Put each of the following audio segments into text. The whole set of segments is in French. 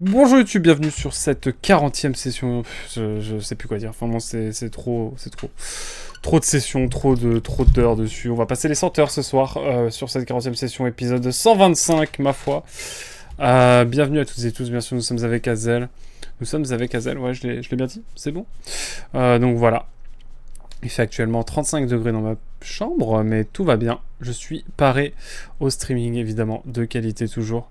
Bonjour YouTube, bienvenue sur cette 40e session. Je sais plus quoi dire. Enfin, bon, c'est trop. Trop de sessions, trop d'heures dessus. On va passer les 100 heures ce soir sur cette 40e session, épisode 125, ma foi. Bienvenue à toutes et tous, bien sûr, nous sommes avec Hazel. Nous sommes avec Hazel, ouais, je l'ai bien dit, c'est bon. Donc voilà. Il fait actuellement 35 degrés dans ma chambre, mais tout va bien. Je suis paré au streaming, évidemment, de qualité toujours.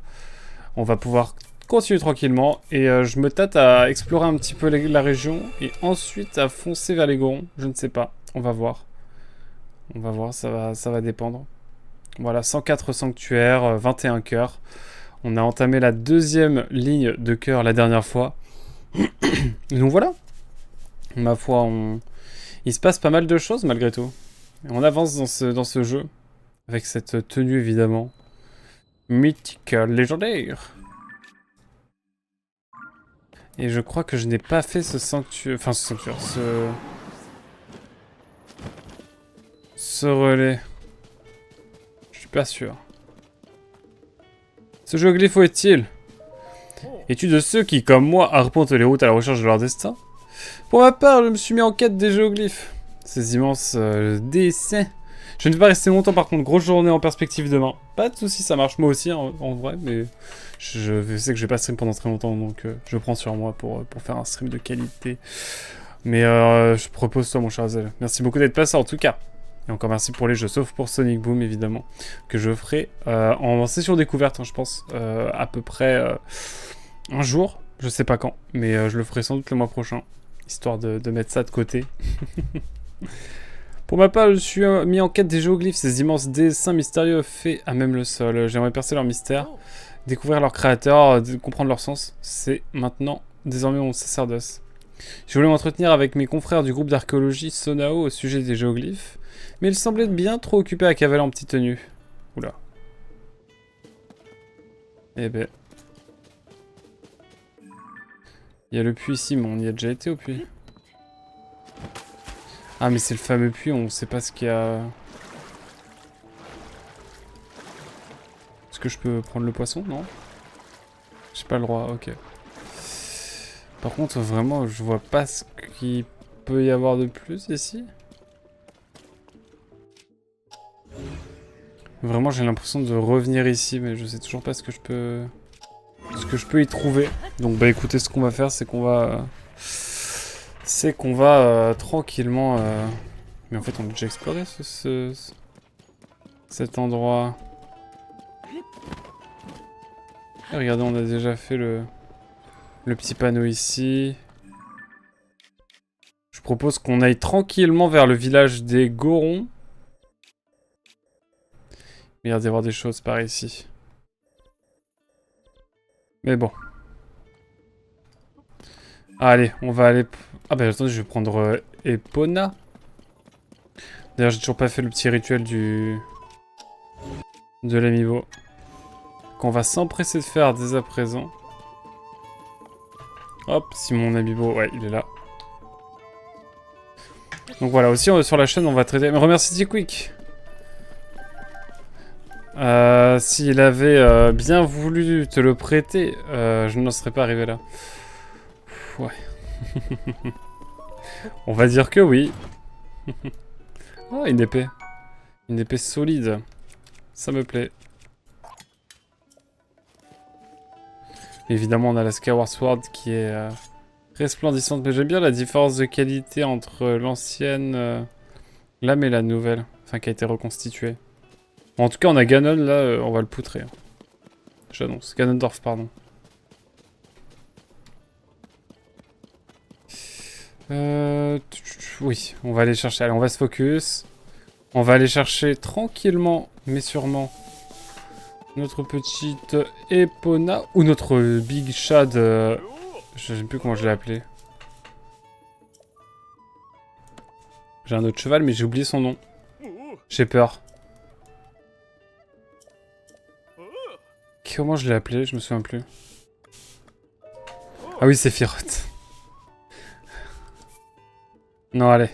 On va pouvoir continuer tranquillement et je me tâte à explorer un petit peu la région et ensuite à foncer vers les Gorons. Je ne sais pas, on va voir. On va voir, ça va dépendre. Voilà, 104 sanctuaires, 21 cœurs. On a entamé la deuxième ligne de cœur la dernière fois. Donc voilà. Ma foi, il se passe pas mal de choses malgré tout. On avance dans ce jeu. Avec cette tenue évidemment. Mythique, légendaire. Et je crois que je n'ai pas fait ce sanctuaire... Enfin, ce sanctuaire, ce relais. Je suis pas sûr. Ce géoglyphe, où est-il? Es-tu de ceux qui, comme moi, arpentent les routes à la recherche de leur destin? Pour ma part, je me suis mis en quête des géoglyphes. Ces immenses dessins. Je ne vais pas rester longtemps par contre, grosse journée en perspective demain. Pas de soucis, ça marche moi aussi en vrai, mais je sais que je vais pas stream pendant très longtemps, donc je prends sur moi pour faire un stream de qualité. Mais je propose toi mon cher Hazel. Merci beaucoup d'être passé en tout cas. Et encore merci pour les jeux, sauf pour Sonic Boom évidemment, que je ferai en session découverte, hein, je pense, à peu près un jour, je sais pas quand, mais je le ferai sans doute le mois prochain, histoire de mettre ça de côté. Pour ma part, je suis mis en quête des géoglyphes, ces immenses dessins mystérieux faits à même le sol. J'aimerais percer leur mystère, découvrir leur créateur, comprendre leur sens. C'est maintenant, désormais, mon sacerdoce. Je voulais m'entretenir avec mes confrères du groupe d'archéologie Sonao au sujet des géoglyphes, mais ils semblaient bien trop occupés à cavaler en petite tenue. Oula. Eh ben. Il y a le puits ici, mais on y a déjà été au puits. Ah, mais c'est le fameux puits, on sait pas ce qu'il y a. Est-ce que je peux prendre le poisson? Non? J'ai pas le droit, ok. Par contre, vraiment, je vois pas ce qu'il peut y avoir de plus ici. Vraiment, j'ai l'impression de revenir ici, mais je sais toujours pas ce que je peux y trouver. Donc, bah écoutez, ce qu'on va faire, c'est qu'on va... tranquillement... Mais en fait, on a déjà exploré cet endroit. Et regardez, on a déjà fait le petit panneau ici. Je propose qu'on aille tranquillement vers le village des Gorons. Il y a d'y avoir des choses par ici. Mais bon. Allez, on va aller... Ah bah attendez, je vais prendre Epona. D'ailleurs, j'ai toujours pas fait le petit rituel de l'amiibo. Qu'on va s'empresser de faire dès à présent. Hop, si mon amiibo... Ouais, il est là. Donc voilà, aussi sur la chaîne, on va traiter... Mais remercie T-Quick. S'il avait bien voulu te le prêter, je n'en serais pas arrivé là. Ouais. On va dire que oui. Ah, une épée. Une épée solide. Ça me plaît. Évidemment, on a la Skyward Sword qui est resplendissante. Mais j'aime bien la différence de qualité entre l'ancienne lame et la nouvelle. Enfin, qui a été reconstituée. Bon, en tout cas, on a Ganon, là, on va le poutrer. J'annonce. Ganondorf, pardon. Oui, on va aller chercher. Allez, on va se focus. On va aller chercher tranquillement, mais sûrement, notre petite Epona. Ou notre Big Shad. Je sais plus comment je l'ai appelé. J'ai un autre cheval, mais j'ai oublié son nom. J'ai peur. Comment je l'ai appelé? Je me souviens plus. Ah oui, c'est Firotte. Non, allez.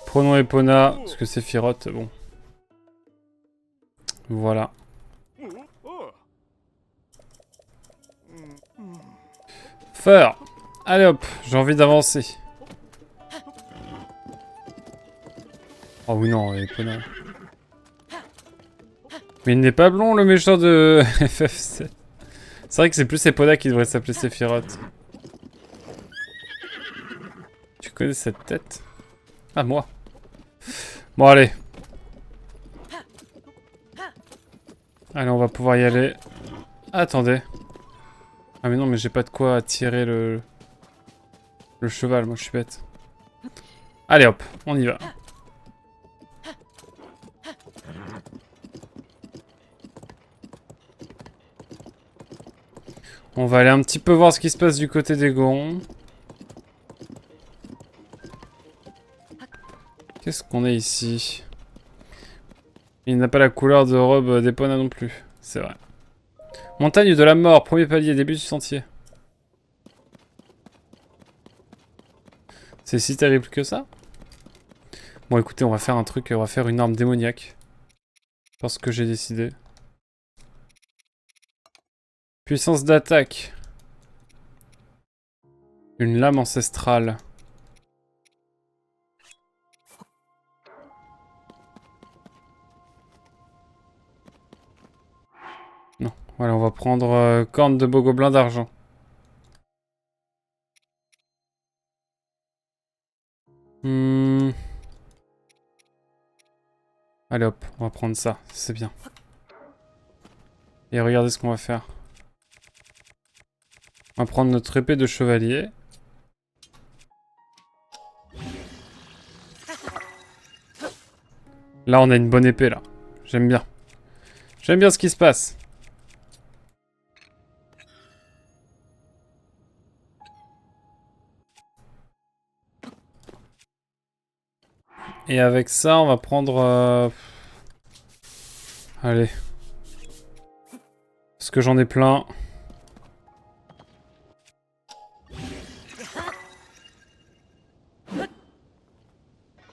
Prenons Epona, parce que c'est Firotte, bon. Voilà. Feur. Allez hop, j'ai envie d'avancer. Oh oui non, Epona. Mais il n'est pas blond le méchant de FF7. C'est vrai que c'est plus Epona qui devrait s'appeler Sephiroth. Tu connais cette tête? Ah moi. Bon allez. Allez, on va pouvoir y aller. Attendez. Ah mais non, mais j'ai pas de quoi tirer le cheval, moi je suis bête. Allez hop, on y va. On va aller un petit peu voir ce qui se passe du côté des Gorons. Qu'est-ce qu'on a ici? Il n'a pas la couleur de robe d'Epona non plus, c'est vrai. Montagne de la mort, premier palier, début du sentier. C'est si terrible que ça? Bon écoutez, on va faire un truc, on va faire une arme démoniaque. Parce que j'ai décidé. Puissance d'attaque. Une lame ancestrale. Non, voilà, on va prendre corne de bogoblin d'argent. Allez hop, on va prendre ça, c'est bien. Et regardez ce qu'on va faire. On va prendre notre épée de chevalier. Là, on a une bonne épée, là. J'aime bien. J'aime bien ce qui se passe. Et avec ça, on va prendre... Allez. Parce que j'en ai plein.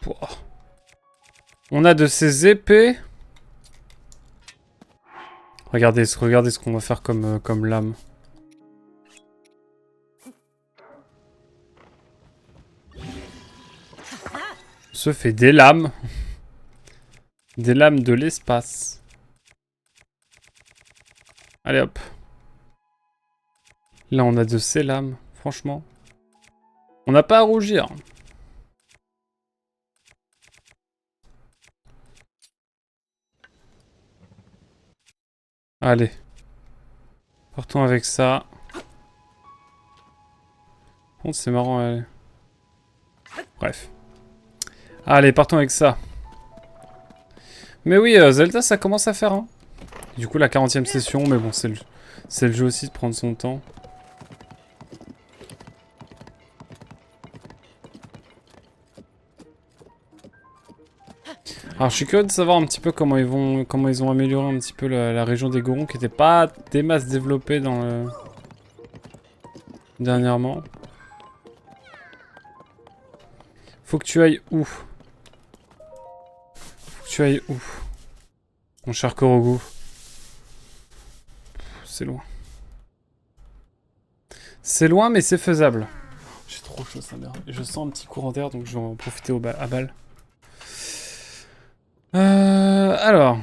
Pouah. On a de ces épées. Regardez ce qu'on va faire comme lame. On se fait des lames. Des lames de l'espace. Allez hop. Là on a de ces lames, franchement. On n'a pas à rougir. Allez. Partons avec ça. Par contre c'est marrant. Allez. Bref. Allez, partons avec ça. Mais oui, Zelda ça commence à faire. Hein. Du coup la 40e session, mais bon c'est le jeu aussi de prendre son temps. Alors je suis curieux de savoir un petit peu comment ils ont amélioré un petit peu la région des Gorons qui n'était pas des masses développée dans le... dernièrement. Faut que tu ailles où? Faut que tu ailles où? Mon cher Korogu. C'est loin. C'est loin mais c'est faisable. J'ai trop chaud ça merde. Je sens un petit courant d'air donc je vais en profiter à balle. Alors.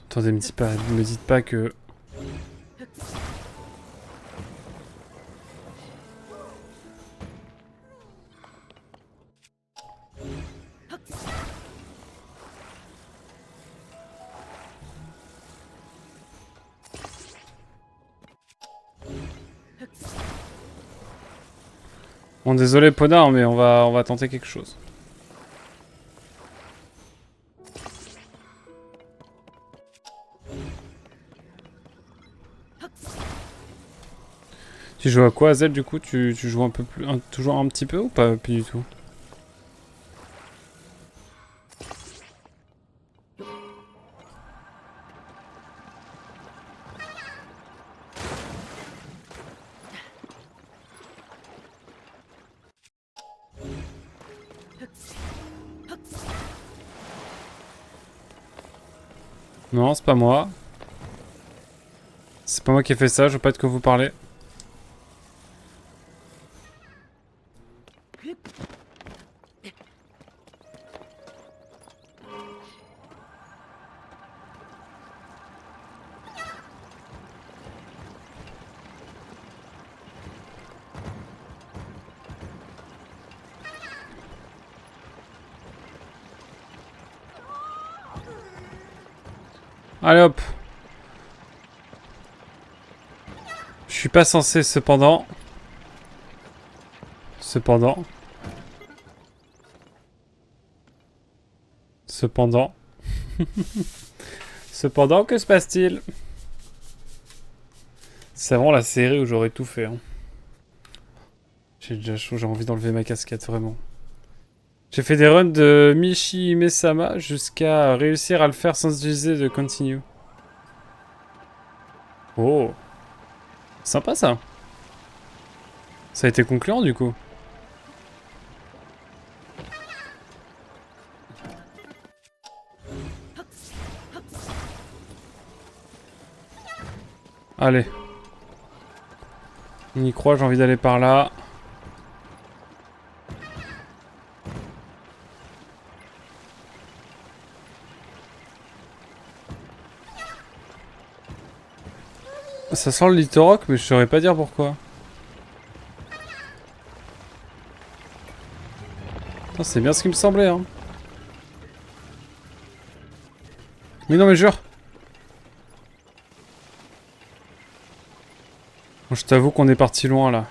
Attendez, me dites pas que... Bon, désolé Ponard, mais on va tenter quelque chose. Tu joues à quoi, Zed, du coup? Tu joues un peu plus... toujours un petit peu ou pas? Plus du tout. Non, c'est pas moi. C'est pas moi qui ai fait ça, je veux pas de quoi vous parlez. Allez hop. Je suis pas censé cependant. Cependant. Cependant, que se passe-t-il? C'est vraiment la série où j'aurais tout fait. Hein. J'ai déjà chaud, j'ai envie d'enlever ma casquette, vraiment. J'ai fait des runs de Michi Mesama jusqu'à réussir à le faire sans utiliser de continue. Oh. Sympa ça. Ça a été concluant du coup. Allez. On y croit, j'ai envie d'aller par là. Ça sent le Litorock, mais je saurais pas dire pourquoi. C'est bien ce qui me semblait, hein. Mais non, mais jure. Bon, je t'avoue qu'on est parti loin, là.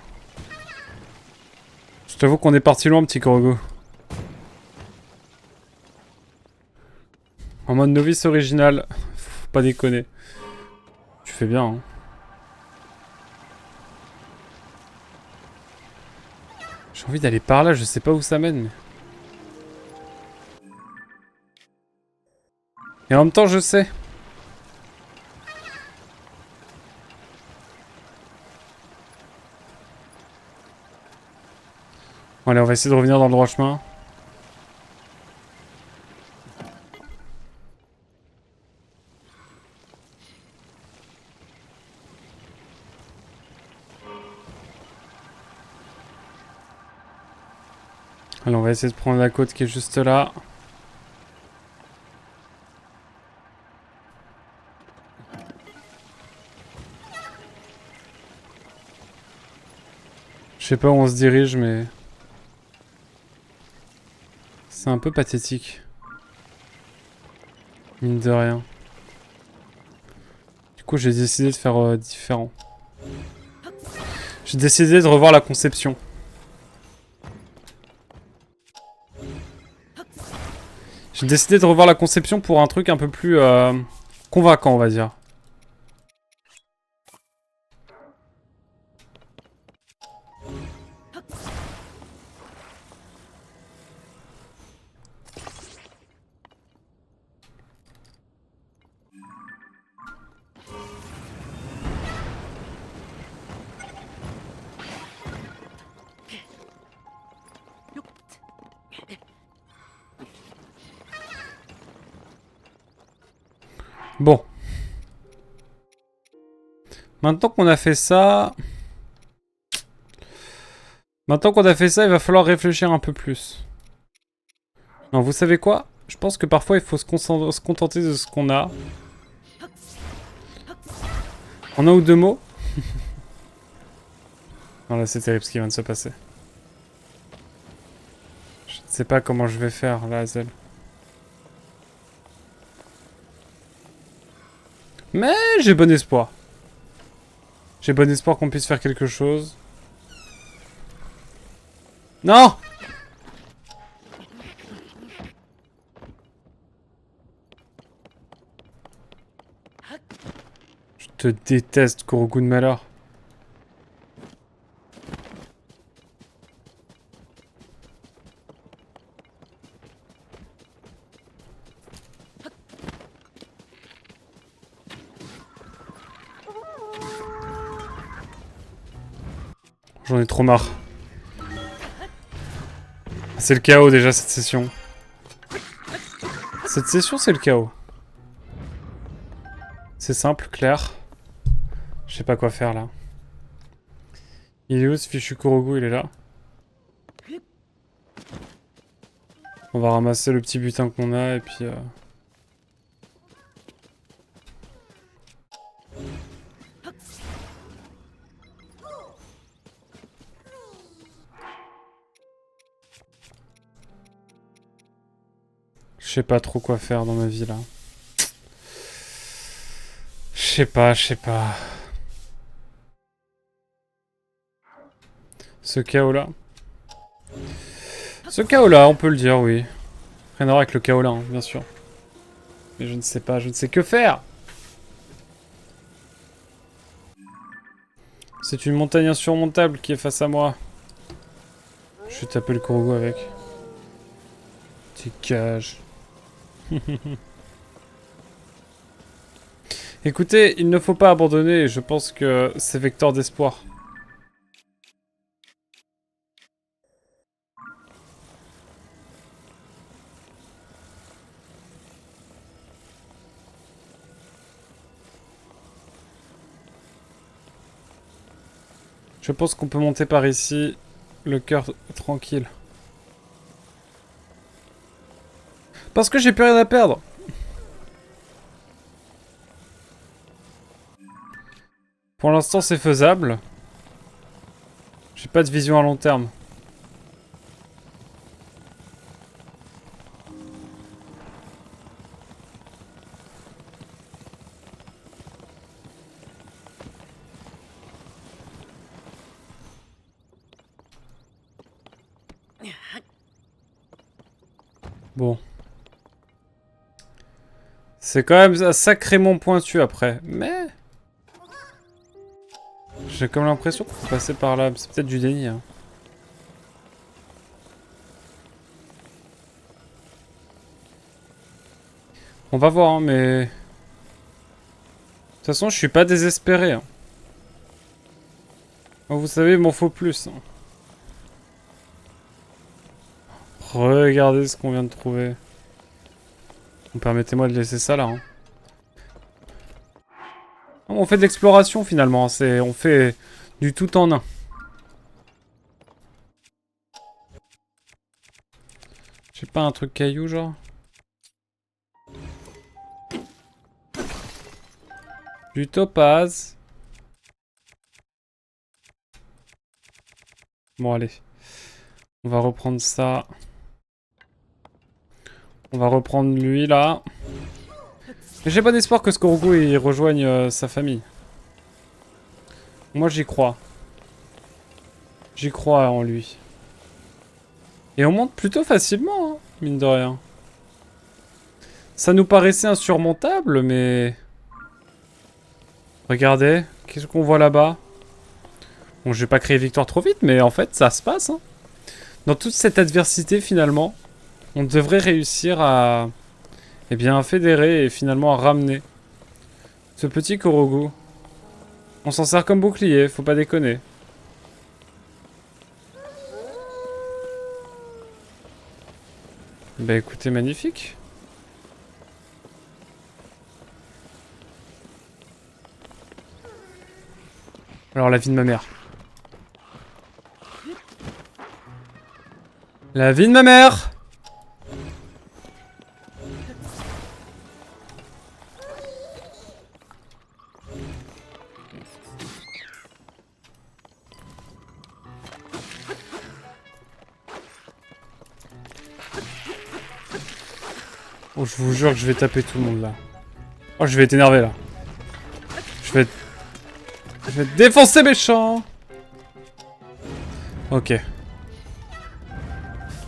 Je t'avoue qu'on est parti loin, petit Korogo. En mode novice original. Faut pas déconner. Tu fais bien, hein. J'ai envie d'aller par là, je sais pas où ça mène. Mais... Et en même temps, je sais. Bon, allez, on va essayer de revenir dans le droit chemin. Allez, on va essayer de prendre la côte qui est juste là. Je sais pas où on se dirige, mais... C'est un peu pathétique. Mine de rien. Du coup, j'ai décidé de faire différent. J'ai décidé de revoir la conception. J'ai décidé de revoir la conception pour un truc un peu plus convaincant, on va dire. Bon. Maintenant qu'on a fait ça... Maintenant qu'on a fait ça, il va falloir réfléchir un peu plus. Non, vous savez quoi? Je pense que parfois il faut se contenter de ce qu'on a. En un ou deux mots. Non, là c'est terrible ce qui vient de se passer. Je ne sais pas comment je vais faire là, Hazel. Mais j'ai bon espoir. J'ai bon espoir qu'on puisse faire quelque chose. Non! Je te déteste, Korogu de malheur. J'en ai trop marre. C'est le chaos déjà cette session. Cette session c'est le chaos. C'est simple, clair. Je sais pas quoi faire là. Il est où ce fichu Korogu? Il est là. On va ramasser le petit butin qu'on a et puis... Je sais pas trop quoi faire dans ma vie là. Je sais pas. Ce chaos là. Ce chaos là, on peut le dire, oui. Rien à voir avec le chaos là, hein, bien sûr. Mais je ne sais pas, je ne sais que faire. C'est une montagne insurmontable qui est face à moi. Je vais taper le Korogu avec. Dégage. Écoutez, il ne faut pas abandonner, je pense que c'est vecteur d'espoir. Je pense qu'on peut monter par ici, le cœur tranquille. Parce que j'ai plus rien à perdre. Pour l'instant, c'est faisable. J'ai pas de vision à long terme. Bon. C'est quand même sacrément pointu après. Mais... j'ai comme l'impression qu'on peut passer par là. C'est peut-être du déni. Hein. On va voir, hein, mais... de toute façon, je suis pas désespéré. Hein. Vous savez, il m'en faut plus. Hein. Regardez ce qu'on vient de trouver. Permettez-moi de laisser ça là. Hein. On fait de l'exploration finalement. On fait du tout en un. J'ai pas un truc caillou genre. Du topaz. Bon allez. On va reprendre ça. On va reprendre lui là. Mais j'ai pas d'espoir que ce Korogu il rejoigne sa famille. Moi j'y crois. J'y crois en lui. Et on monte plutôt facilement, hein, mine de rien. Ça nous paraissait insurmontable, mais... regardez, qu'est-ce qu'on voit là-bas? Bon, je vais pas créer victoire trop vite, mais en fait, ça se passe. Hein. Dans toute cette adversité, finalement, on devrait réussir à... eh bien, à fédérer et finalement à ramener ce petit Korogu. On s'en sert comme bouclier, faut pas déconner. Bah écoutez, magnifique. Alors la vie de ma mère. La vie de ma mère! Oh, je vous jure que je vais taper tout le monde là. Oh, je vais être énervé là. Je vais défoncer mes champs. Ok.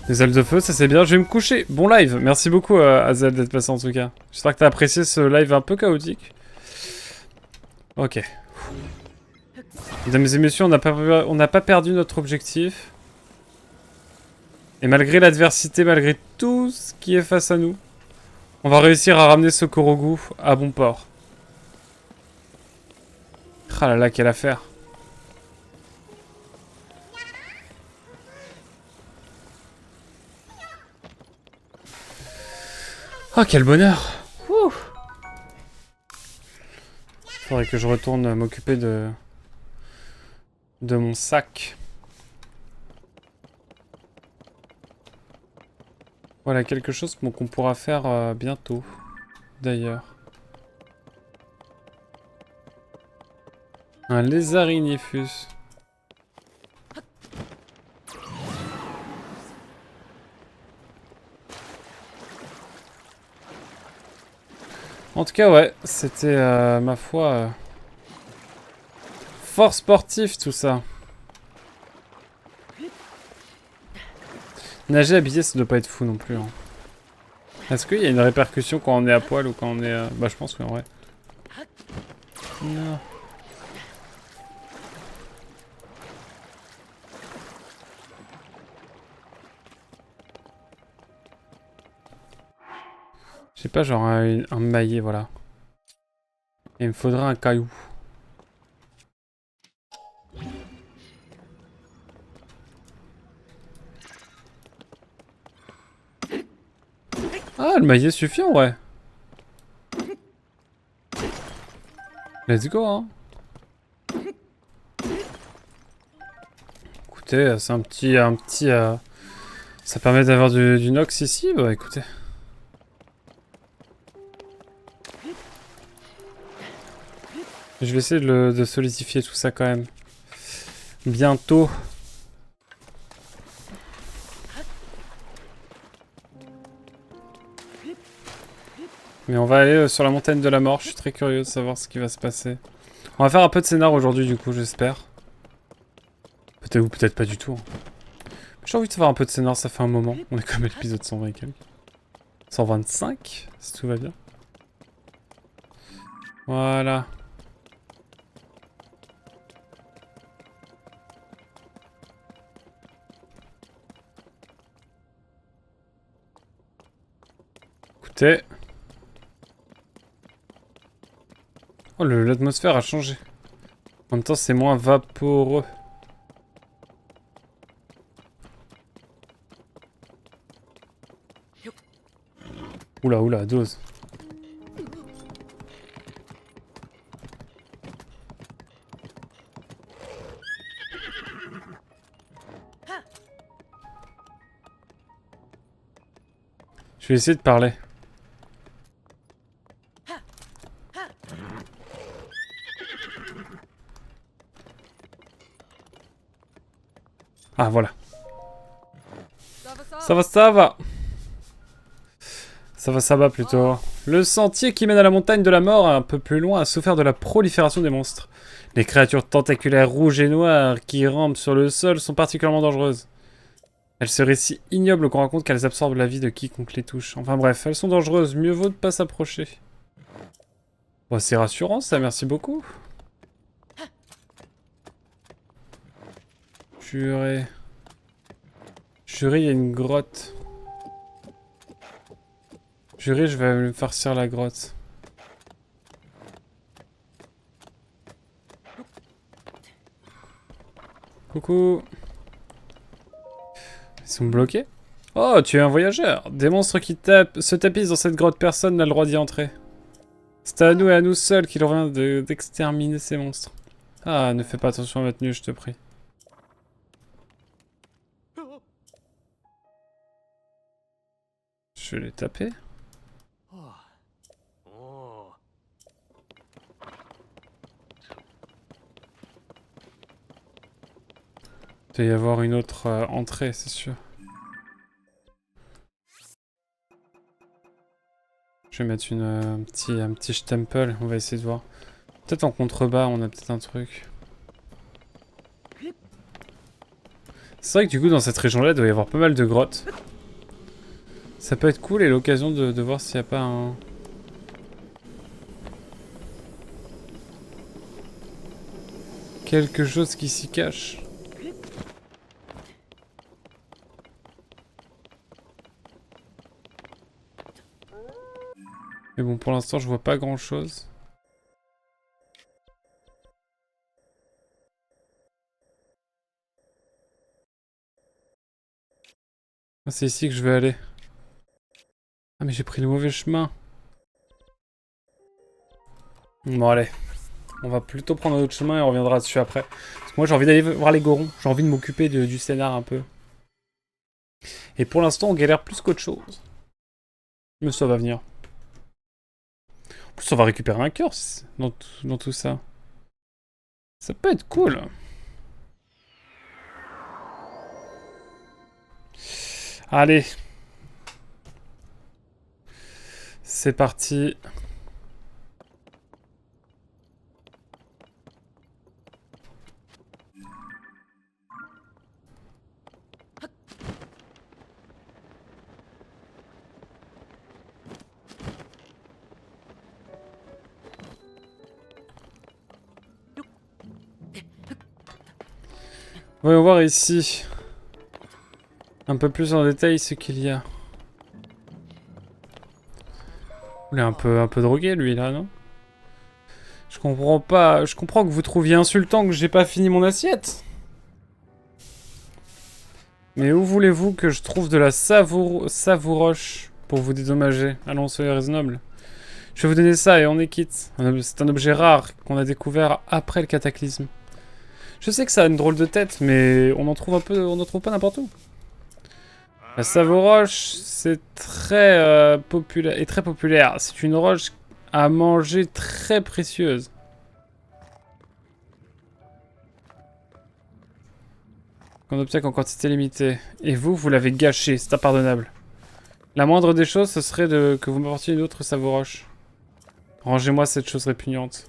Les ailes de feu, ça c'est bien. Je vais me coucher. Bon live. Merci beaucoup Azel d'être passé en tout cas. J'espère que t'as apprécié ce live un peu chaotique. Ok. Mesdames et messieurs, on n'a pas perdu notre objectif. Et malgré l'adversité, malgré tout ce qui est face à nous, on va réussir à ramener ce Korogu à bon port. Ah là là, quelle affaire. Oh, quel bonheur. Ouh. Faudrait que je retourne m'occuper de mon sac. Voilà, quelque chose qu'on pourra faire bientôt, d'ailleurs. Un lézard ignifus. En tout cas, ouais, c'était, ma foi, fort sportif tout ça. Nager habillé, ça doit pas être fou non plus. Hein. Est-ce qu'il y a une répercussion quand on est à poil ou quand on est... Bah je pense que en vrai. Non. Je sais pas, genre un maillet, voilà. Et il me faudra un caillou. Ah, le maillet suffit en vrai. Let's go, hein. Écoutez, c'est un petit... ça permet d'avoir du nox ici, bah écoutez. Je vais essayer de solidifier tout ça quand même. Bientôt. Mais on va aller sur la montagne de la mort, je suis très curieux de savoir ce qui va se passer. On va faire un peu de scénar aujourd'hui du coup, j'espère. Peut-être ou peut-être pas du tout. J'ai envie de faire un peu de scénar, ça fait un moment. On est comme à l'épisode 120 et quelques. 125, si tout va bien. Voilà. Écoutez. Oh, l'atmosphère a changé. En même temps, c'est moins vaporeux. Oula, oula, dose. Je vais essayer de parler. Ah, voilà. Ça va, ça va. Ça va plutôt. Le sentier qui mène à la montagne de la mort, un peu plus loin, a souffert de la prolifération des monstres. Les créatures tentaculaires rouges et noires qui rampent sur le sol sont particulièrement dangereuses. Elles seraient si ignobles qu'on raconte qu'elles absorbent la vie de quiconque les touche. Enfin bref, elles sont dangereuses, mieux vaut de pas s'approcher. Bon, c'est rassurant ça, merci beaucoup. Juré. Juré, il y a une grotte. Juré, je vais me farcir la grotte. Coucou. Ils sont bloqués? Oh, tu es un voyageur. Des monstres qui se tapissent dans cette grotte, personne n'a le droit d'y entrer. C'est à nous et à nous seuls qu'il revient d'exterminer ces monstres. Ah, ne fais pas attention à ma tenue, je te prie. Je vais les taper. Il doit y avoir une autre entrée, c'est sûr. Je vais mettre un petit stempel, on va essayer de voir. Peut-être en contrebas, on a peut-être un truc. C'est vrai que du coup, dans cette région-là, il doit y avoir pas mal de grottes. Ça peut être cool et l'occasion de voir s'il n'y a pas un... quelque chose qui s'y cache. Mais bon, pour l'instant, je vois pas grand-chose. Ah, c'est ici que je vais aller. Ah, mais j'ai pris le mauvais chemin. Bon, allez. On va plutôt prendre un autre chemin et on reviendra dessus après. Parce que moi, j'ai envie d'aller voir les Gorons. J'ai envie de m'occuper du scénar un peu. Et pour l'instant, on galère plus qu'autre chose. Mais ça va venir. En plus, on va récupérer un cœur dans tout ça. Ça peut être cool. Allez. C'est parti. Voyons voir ici. Un peu plus en détail ce qu'il y a. Il est un peu drogué lui là, non? Je comprends pas. Je comprends que vous trouviez insultant que j'ai pas fini mon assiette. Mais où voulez-vous que je trouve de la savouroche pour vous dédommager? Allons, soyez raisonnable. Je vais vous donner ça et on est quitte. C'est un objet rare qu'on a découvert après le cataclysme. Je sais que ça a une drôle de tête, mais on en trouve pas n'importe où. La savouroche, c'est très populaire. C'est une roche à manger très précieuse. Qu'on obtient qu'en quantité limitée. Et vous l'avez gâché, c'est impardonnable. La moindre des choses, ce serait que vous m'apportiez une autre savouroche. Rangez-moi cette chose répugnante.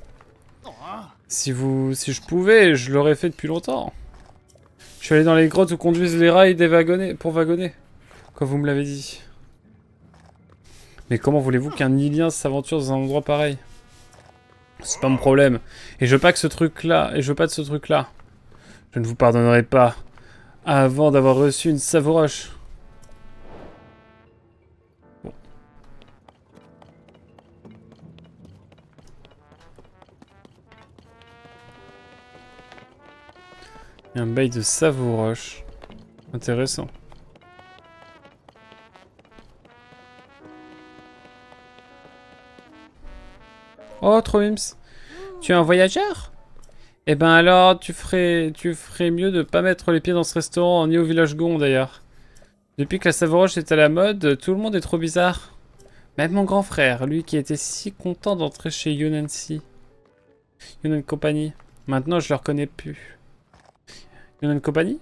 Si je pouvais, je l'aurais fait depuis longtemps. Je suis allé dans les grottes où conduisent les rails pour wagonner. Comme vous me l'avez dit. Mais comment voulez-vous qu'un Ilien s'aventure dans un endroit pareil? C'est pas mon problème. Et je veux pas de ce truc-là. Je ne vous pardonnerai pas. Avant d'avoir reçu une savouroche. Bon. Il y a un bail de savouroche. Intéressant. Oh, trop mims. Tu es un voyageur? Eh ben alors, tu ferais mieux de pas mettre les pieds dans ce restaurant, ni au village Gon d'ailleurs. Depuis que la savouroche est à la mode, tout le monde est trop bizarre. Même mon grand frère, lui qui était si content d'entrer chez Yunnan Company. Maintenant, je le reconnais plus. Yunnan Company?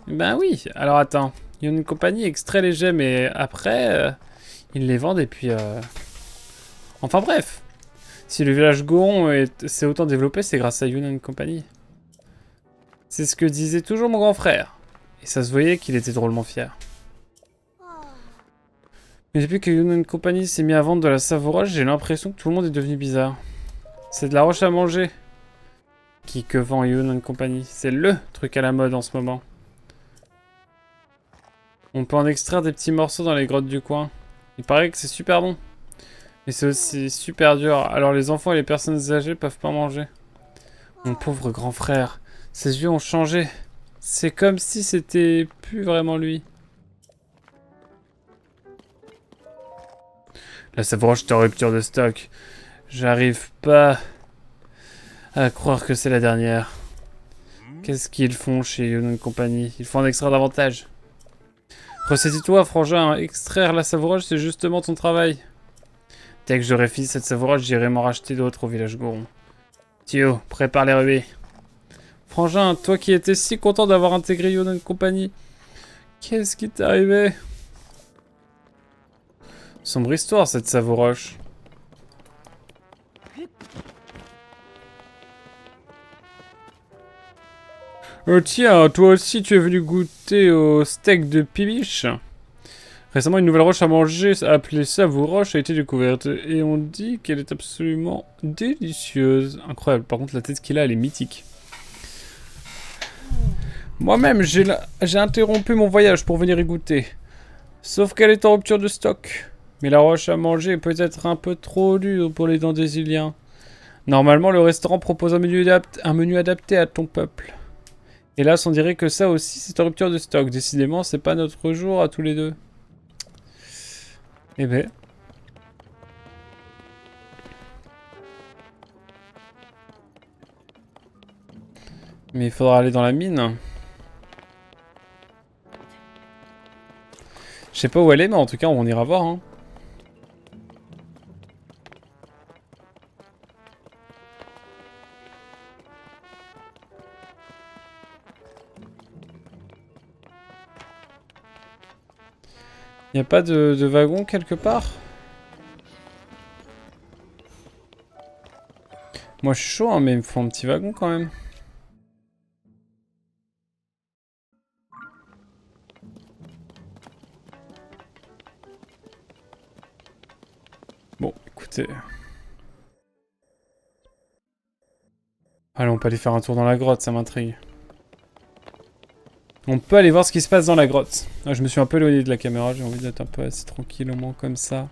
Ben oui, alors attends. Yunnan Company, extrait léger, mais après, ils les vendent et puis... Enfin bref. Si le village Goron s'est autant développé, c'est grâce à Yunnan Company. C'est ce que disait toujours mon grand frère. Et ça se voyait qu'il était drôlement fier. Mais depuis que Yunnan Company s'est mis à vendre de la savouroche, j'ai l'impression que tout le monde est devenu bizarre. C'est de la roche à manger que vend Yunnan Company. C'est LE truc à la mode en ce moment. On peut en extraire des petits morceaux dans les grottes du coin. Il paraît que c'est super bon. Mais c'est aussi super dur, alors les enfants et les personnes âgées peuvent pas manger. Mon pauvre grand frère, ses yeux ont changé. C'est comme si c'était plus vraiment lui. La savouroche est en rupture de stock. J'arrive pas à croire que c'est la dernière. Qu'est-ce qu'ils font chez Yunnan Company? Il faut en extraire davantage. Ressaisis-toi, frangin. Extraire la savouroche, c'est justement ton travail. Dès que j'aurai fini cette savouroche, j'irai m'en racheter d'autres au village Goron. Thio, prépare les ruées. Frangin, toi qui étais si content d'avoir intégré Yunnan Company, qu'est-ce qui t'est arrivé? Sombre histoire, cette savouroche. Tiens, toi aussi tu es venu goûter au steak de Pibiche. Récemment, une nouvelle roche à manger appelée savouroche a été découverte et on dit qu'elle est absolument délicieuse. Incroyable, par contre la tête qu'il a, elle est mythique. Moi-même, j'ai interrompu mon voyage pour venir y goûter. Sauf qu'elle est en rupture de stock. Mais la roche à manger est peut-être un peu trop dure pour les dents des Iliens. Normalement, le restaurant propose un menu adapté à ton peuple. Hélas, on dirait que ça aussi, c'est en rupture de stock. Décidément, c'est pas notre jour à tous les deux. Eh ben. Mais il faudra aller dans la mine. Je sais pas où elle est, mais en tout cas, on ira voir. Hein. Y a pas de wagon quelque part? Moi je suis chaud, hein, mais il me faut un petit wagon quand même. Bon, écoutez. Allez, on peut aller faire un tour dans la grotte, ça m'intrigue. On peut aller voir ce qui se passe dans la grotte. Ah, je me suis un peu éloigné de la caméra, j'ai envie d'être un peu assis tranquille au moins comme ça.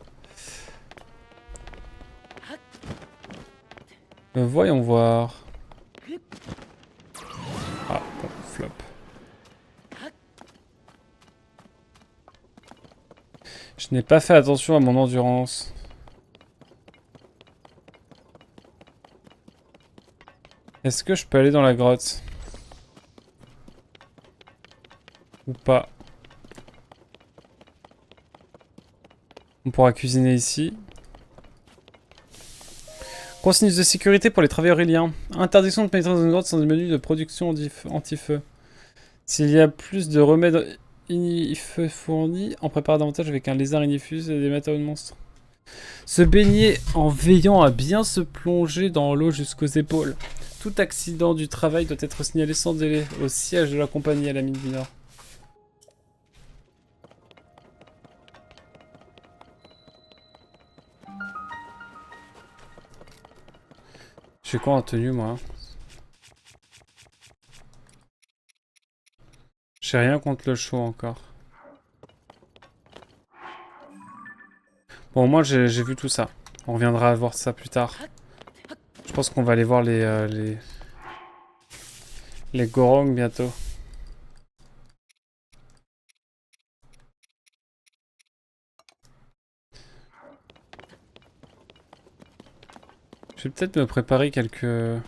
Voyons voir. Ah, bon, flop. Je n'ai pas fait attention à mon endurance. Est-ce que je peux aller dans la grotte? Ou pas? On pourra cuisiner ici. Consignes de sécurité pour les travailleurs iliens. Interdiction de pénétrer dans une grotte sans des menus de production anti-feu. S'il y a plus de remèdes ignifuges fournis, on prépare davantage avec un lézard ignifus et des matériaux de monstres. Se baigner en veillant à bien se plonger dans l'eau jusqu'aux épaules. Tout accident du travail doit être signalé sans délai au siège de la compagnie à la mine du Nord. J'ai quoi en tenue, moi? J'ai rien contre le chaud encore. Bon, moi j'ai vu tout ça. On reviendra voir ça plus tard. Je pense qu'on va aller voir les Gorongs bientôt. Je vais peut-être me préparer quelques...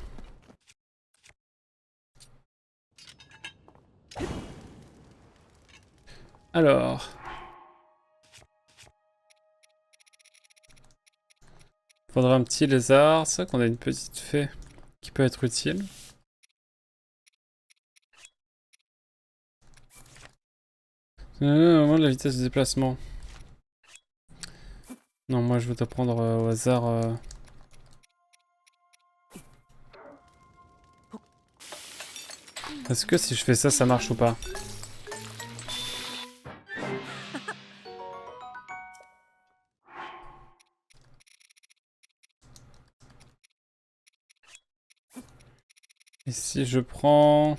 Alors... Faudra un petit lézard. C'est vrai qu'on a une petite fée qui peut être utile. Moins de la vitesse de déplacement. Non, moi je vais te prendre au hasard. Est-ce que si je fais ça, ça marche ou pas? Et si je prends...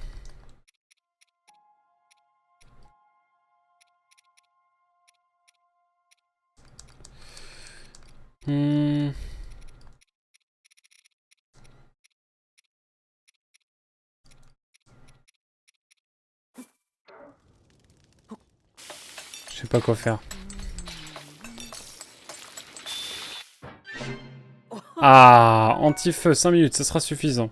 Hmm... Je sais pas quoi faire. Ah, anti-feu, 5 minutes, ce sera suffisant.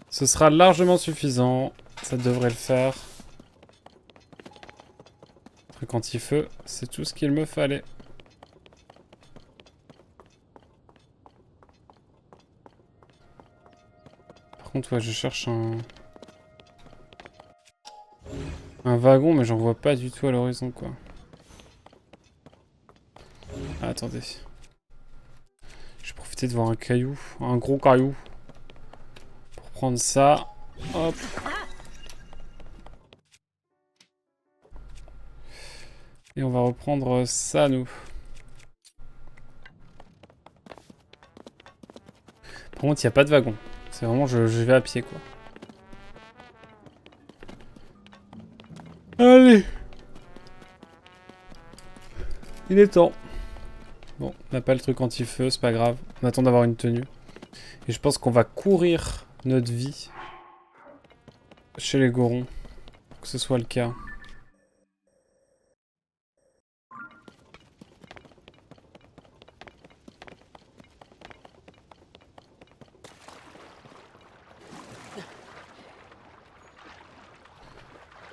Ce sera largement suffisant. Ça devrait le faire. Truc anti-feu, c'est tout ce qu'il me fallait. Par contre, ouais, je cherche un wagon, mais j'en vois pas du tout à l'horizon, quoi. Ah, attendez. Je vais profiter de voir un caillou, un gros caillou. Pour prendre ça. Hop. Et on va reprendre ça, nous. Par contre, il n'y a pas de wagon. C'est vraiment, je vais à pied, quoi. Allez. Il est temps. Bon, on n'a pas le truc anti-feu, c'est pas grave. On attend d'avoir une tenue. Et je pense qu'on va courir notre vie chez les Gorons. Pour que ce soit le cas.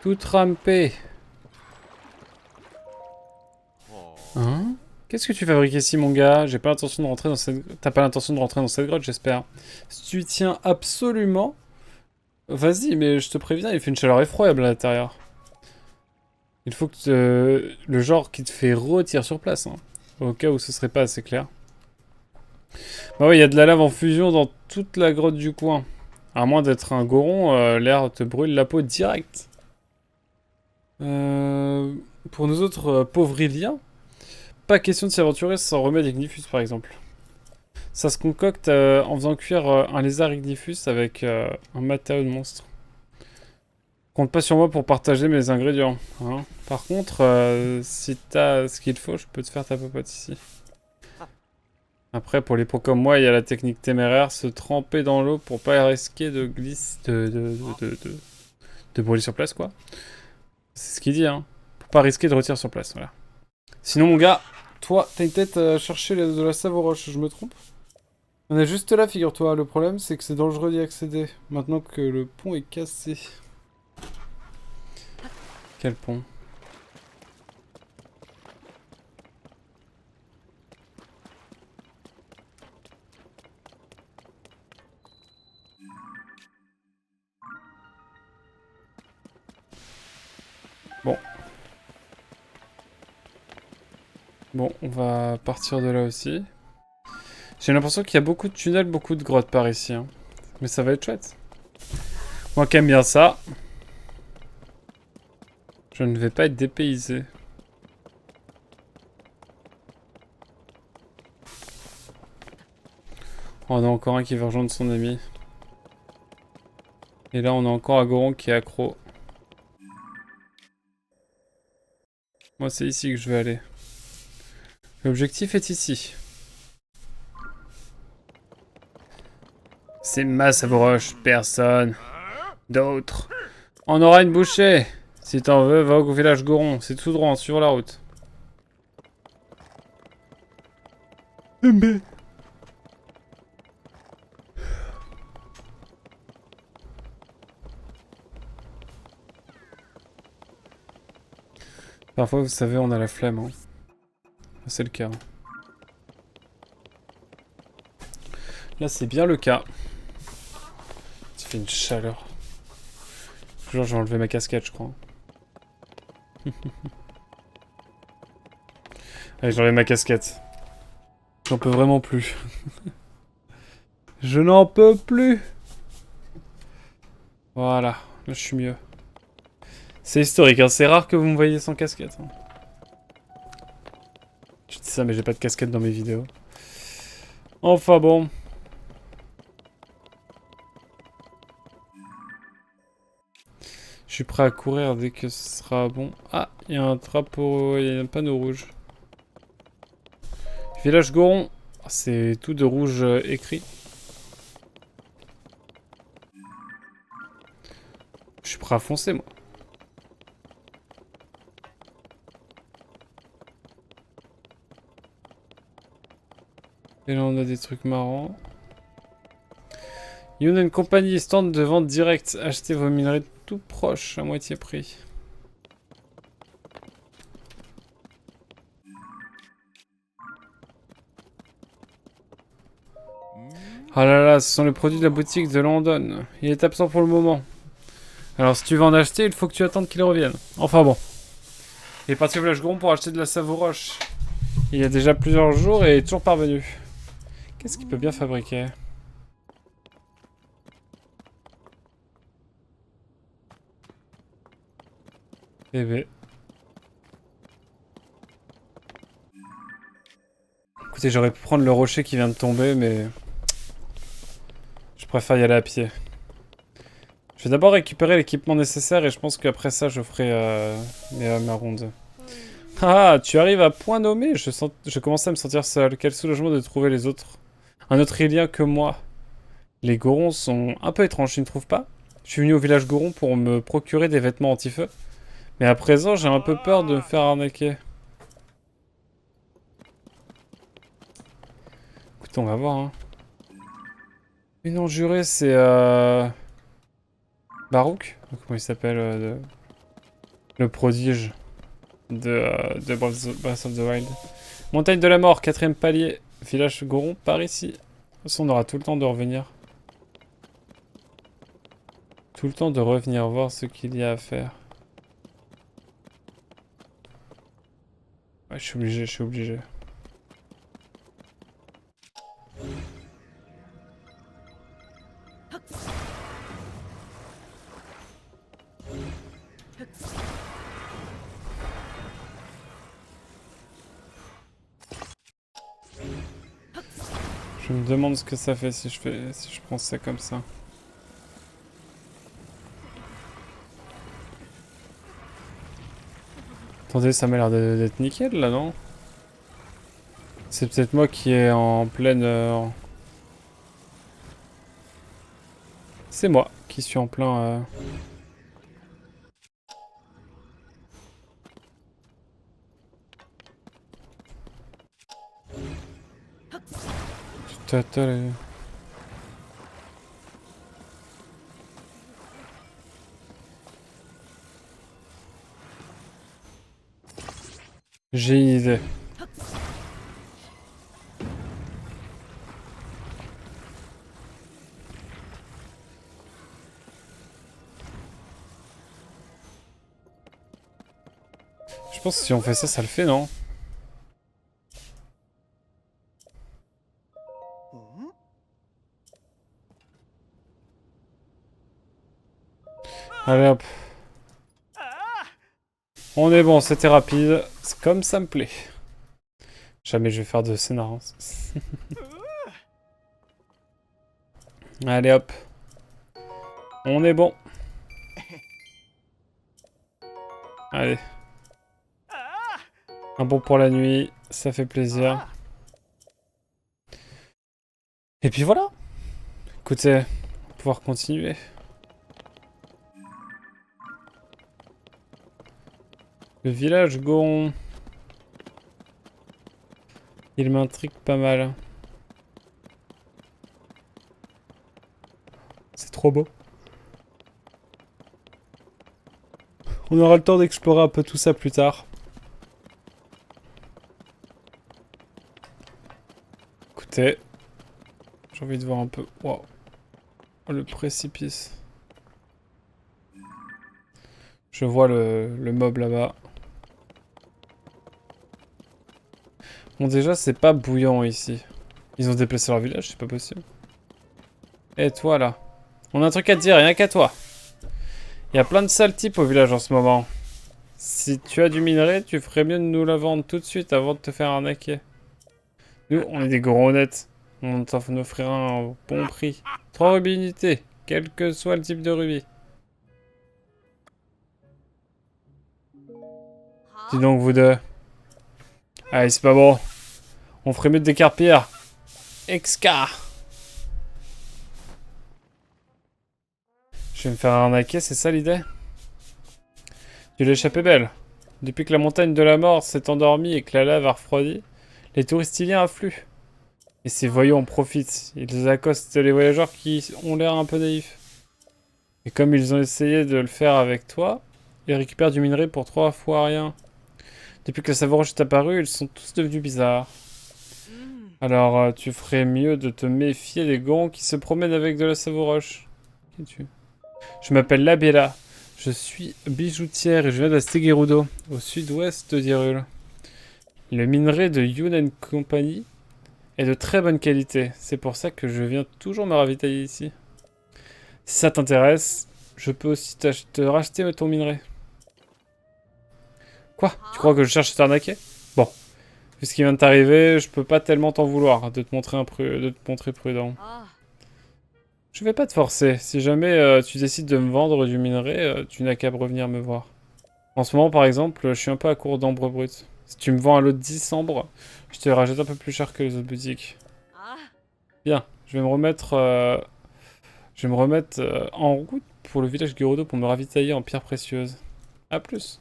Tout rampé. Hein? Qu'est-ce que tu fabriques ici, mon gars? J'ai pas l'intention de rentrer dans cette... T'as pas l'intention de rentrer dans cette grotte, j'espère. Si tu y tiens absolument... Vas-y, mais je te préviens, il fait une chaleur effroyable à l'intérieur. Il faut que le genre qui te fait retire sur place, hein, au cas où ce serait pas assez clair. Bah oui, il y a de la lave en fusion dans toute la grotte du coin. À moins d'être un goron, l'air te brûle la peau direct. Pour nous autres pauvres Iliens, pas question de s'y aventurer sans remède ignifus par exemple. Ça se concocte en faisant cuire un lézard ignifus avec un matériau de monstre. Compte pas sur moi pour partager mes ingrédients. Hein. Par contre, si t'as ce qu'il faut, je peux te faire ta popote ici. Après, pour les pros comme moi, il y a la technique téméraire, se tremper dans l'eau pour pas risquer de de brûler sur place, quoi. C'est ce qu'il dit, hein. Pour pas risquer de retirer sur place, voilà. Sinon, mon gars, toi, t'as une tête à chercher de la save aux roches, je me trompe? On est juste là, figure-toi. Le problème, c'est que c'est dangereux d'y accéder, maintenant que le pont est cassé. Quel pont? Bon. Bon, on va partir de là aussi. J'ai l'impression qu'il y a beaucoup de tunnels, beaucoup de grottes par ici. Hein. Mais ça va être chouette. Moi qui aime bien ça. Je ne vais pas être dépaysé. Oh, on a encore un qui veut rejoindre son ami. Et là, on a encore un goron qui est accro. Moi, c'est ici que je vais aller. L'objectif est ici. C'est ma Savoroche, personne. D'autres. On aura une bouchée. Si t'en veux, va au village Goron. C'est tout droit, sur la route. Parfois, vous savez, on a la flemme. Hein. C'est le cas. Là, c'est bien le cas. Ça fait une chaleur. Genre, j'ai enlevé ma casquette, je crois. Allez, j'ai enlevé ma casquette. J'en peux vraiment plus. Je n'en peux plus. Voilà, là, je suis mieux. C'est historique, hein. C'est rare que vous me voyez sans casquette. Hein. Je dis ça, mais j'ai pas de casquette dans mes vidéos. Enfin bon. Je suis prêt à courir dès que ce sera bon. Ah, il y a un drapeau, il y a un panneau rouge. Village Goron. C'est tout de rouge écrit. Je suis prêt à foncer, moi. Et là, on a des trucs marrants. Yoon une compagnie stand de vente directe. Achetez vos minerais tout proche, à moitié prix. Ah là là, ce sont les produits de la boutique de London. Il est absent pour le moment. Alors si tu veux en acheter, il faut que tu attendes qu'il revienne. Enfin bon. Il est parti au village Goron pour acheter de la Savoroche. Il y a déjà plusieurs jours et est toujours parvenu. Qu'est-ce qu'il peut bien fabriquer? Eh ben. Écoutez, j'aurais pu prendre le rocher qui vient de tomber, mais... je préfère y aller à pied. Je vais d'abord récupérer l'équipement nécessaire et je pense qu'après ça, je ferai ma ronde. Ah, tu arrives à point nommé. Je commençais à me sentir seul. Quel soulagement de trouver les autres. Un autre Ilien que moi. Les Gorons sont un peu étranges, tu ne trouves pas? Je suis venu au village Goron pour me procurer des vêtements anti-feu. Mais à présent, j'ai un peu peur de me faire arnaquer. Écoute, on va voir. Hein. Mais non, juré, c'est... Barouk? Comment il s'appelle Le prodige de Breath of the Wild. Montagne de la mort, 4ème palier. Village Goron, par ici. De toute façon, on aura tout le temps de revenir. Tout le temps de revenir voir ce qu'il y a à faire. Ouais, je suis obligé, je suis obligé. Je me demande ce que ça fait si je prends ça comme ça. Attendez, ça m'a l'air d'être nickel là, non? C'est peut-être moi qui est en pleine... C'est moi qui suis en plein... J'ai une idée. Je pense que si on fait ça, ça le fait, non? Allez hop. On est bon, c'était rapide. C'est comme ça me plaît. Jamais je vais faire de scénar. Hein. Allez hop. On est bon. Allez. Un bon pour la nuit, ça fait plaisir. Et puis voilà. Écoutez, on va pouvoir continuer. Le village Goron. Il m'intrigue pas mal. C'est trop beau. On aura le temps d'explorer un peu tout ça plus tard. Écoutez, j'ai envie de voir un peu... Wow. Oh, le précipice. Je vois le mob là-bas. Bon, déjà, c'est pas bouillant ici. Ils ont déplacé leur village, c'est pas possible. Et toi, là. On a un truc à te dire, rien qu'à toi. Il y a plein de sales types au village en ce moment. Si tu as du minerai, tu ferais mieux de nous la vendre tout de suite avant de te faire arnaquer. Nous, on est des gros honnêtes. On t'en offrira un bon prix. 3 rubis unités, quel que soit le type de rubis. Dis donc, vous deux. Allez, c'est pas bon. On ferait mieux de décarpir. Excar. Je vais me faire arnaquer, c'est ça l'idée? Tu l'as échappé belle. Depuis que la montagne de la mort s'est endormie et que la lave a refroidi, les touristes y affluent. Et ces voyous en profitent. Ils accostent les voyageurs qui ont l'air un peu naïfs. Et comme ils ont essayé de le faire avec toi, ils récupèrent du minerai pour 3 fois rien. Depuis que la Savoroche est apparue, ils sont tous devenus bizarres. Alors, tu ferais mieux de te méfier des gonds qui se promènent avec de la Savoroche. Qui es-tu? Je m'appelle Labella. Je suis bijoutière et je viens de Stegerudo, au sud-ouest d'Hyrule. Le minerai de Yun Company est de très bonne qualité. C'est pour ça que je viens toujours me ravitailler ici. Si ça t'intéresse, je peux aussi te racheter ton minerai. Quoi? Tu crois que je cherche à t'arnaquer? Bon. Vu ce qui vient de t'arriver, je peux pas tellement t'en vouloir de te montrer prudent. Je vais pas te forcer. Si jamais tu décides de me vendre du minerai, tu n'as qu'à revenir me voir. En ce moment, par exemple, je suis un peu à court d'ambre brut. Si tu me vends un lot de 10 ambres, je te rachète un peu plus cher que les autres boutiques. Bien, je vais me remettre, en route pour le village Gerudo pour me ravitailler en pierres précieuses. A plus.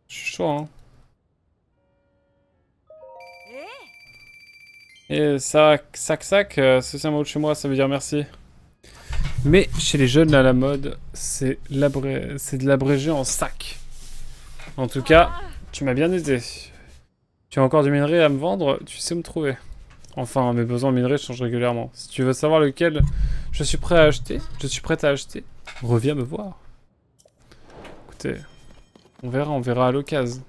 Je suis chaud, hein. Et sac, c'est un mot de chez moi, ça veut dire merci. Mais chez les jeunes, là, la mode, c'est de l'abréger en sac. En tout cas, tu m'as bien aidé. Tu as encore du minerai à me vendre, tu sais où me trouver. Enfin, mes besoins en minerai changent régulièrement. Si tu veux savoir lequel je suis prêt à acheter, je suis prête à acheter, reviens me voir. Écoutez, on verra à l'occasion.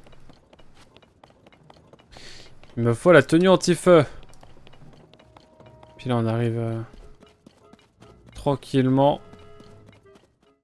Il me faut la tenue anti-feu. Puis là, on arrive tranquillement